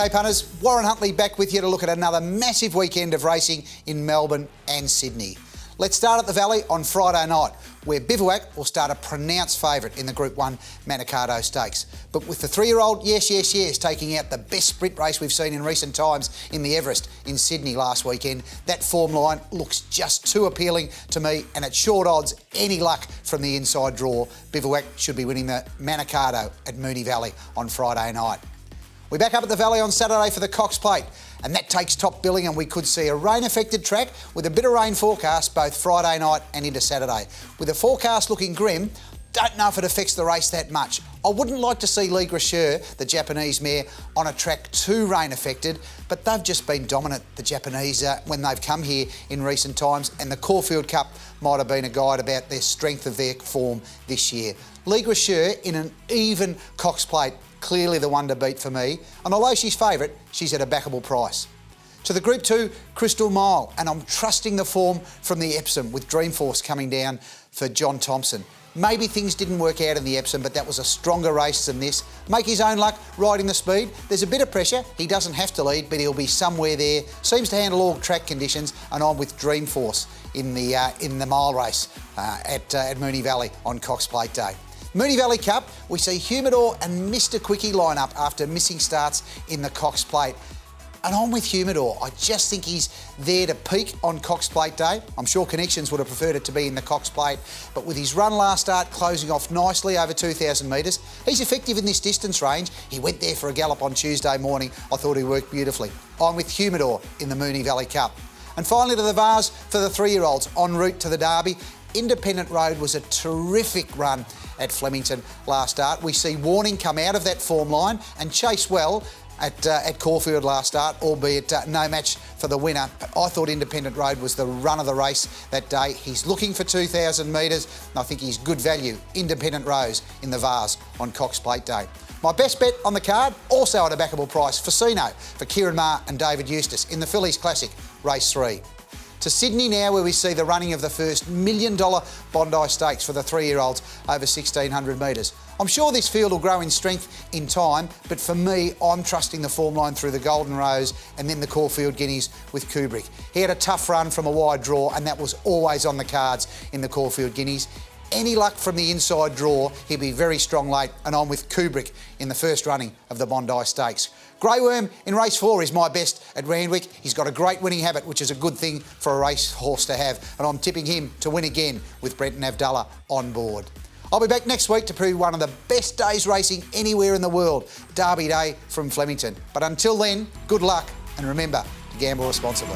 G'day punters, Warren Huntley back with you to look at another massive weekend of racing in Melbourne and Sydney. Let's start at the Valley on Friday night, where Bivouac will start a pronounced favourite in the Group 1 Manikato Stakes. But with the 3-year-old Yes taking out the best sprint race we've seen in recent times in the Everest in Sydney last weekend, that form line looks just too appealing to me, and at short odds, any luck from the inside draw, Bivouac should be winning the Manikato at Moonee Valley on Friday night. We're back up at the Valley on Saturday for the Cox Plate, and that takes top billing, and we could see a rain-affected track with a bit of rain forecast both Friday night and into Saturday. With the forecast looking grim, don't know if it affects the race that much. I wouldn't like to see Ligue Rocher, the Japanese mare, on a track too rain-affected, but they've just been dominant, the Japanese, when they've come here in recent times, and the Caulfield Cup might have been a guide about their strength of their form this year. Ligue Rocher in an even Cox Plate, clearly the one to beat for me, and although she's favourite, she's at a backable price. To the Group 2 Crystal Mile, and I'm trusting the form from the Epsom with Dreamforce coming down for John Thompson. Maybe things didn't work out in the Epsom, but that was a stronger race than this. Make his own luck riding the speed. There's a bit of pressure. He doesn't have to lead, but he'll be somewhere there. Seems to handle all track conditions, and I'm with Dreamforce in the mile race at Moonee Valley on Cox Plate Day. Moonee Valley Cup, we see Humidor and Mr Quickie line up after missing starts in the Cox Plate. And I'm with Humidor. I just think he's there to peak on Cox Plate Day. I'm sure Connections would have preferred it to be in the Cox Plate, but with his run last start closing off nicely over 2,000 metres, he's effective in this distance range. He went there for a gallop on Tuesday morning. I thought he worked beautifully. I'm with Humidor in the Moonee Valley Cup. And finally to the Vars for the 3-year-olds en route to the Derby. Independent Road was a terrific run at Flemington last start. We see Warning come out of that form line and chase well at Caulfield last start, albeit no match for the winner. But I thought Independent Road was the run of the race that day. He's looking for 2,000 metres, and I think he's good value. Independent Rose in the Vars on Cox Plate Day. My best bet on the card, also at a backable price, Facino for Kieran Maher and David Eustace in the Phillies Classic, Race 3. To Sydney now, where we see the running of the first $1 million Bondi Stakes for the 3-year-olds over 1,600 metres. I'm sure this field will grow in strength in time, but for me, I'm trusting the form line through the Golden Rose and then the Caulfield Guineas with Kubrick. He had a tough run from a wide draw, and that was always on the cards in the Caulfield Guineas. Any luck from the inside draw, he'll be very strong late, and I'm with Kubrick in the first running of the Bondi Stakes. Grey Worm in race 4 is my best at Randwick. He's got a great winning habit, which is a good thing for a race horse to have, and I'm tipping him to win again with Brenton Avdulla on board. I'll be back next week to preview one of the best days racing anywhere in the world, Derby Day from Flemington. But until then, good luck, and remember to gamble responsibly.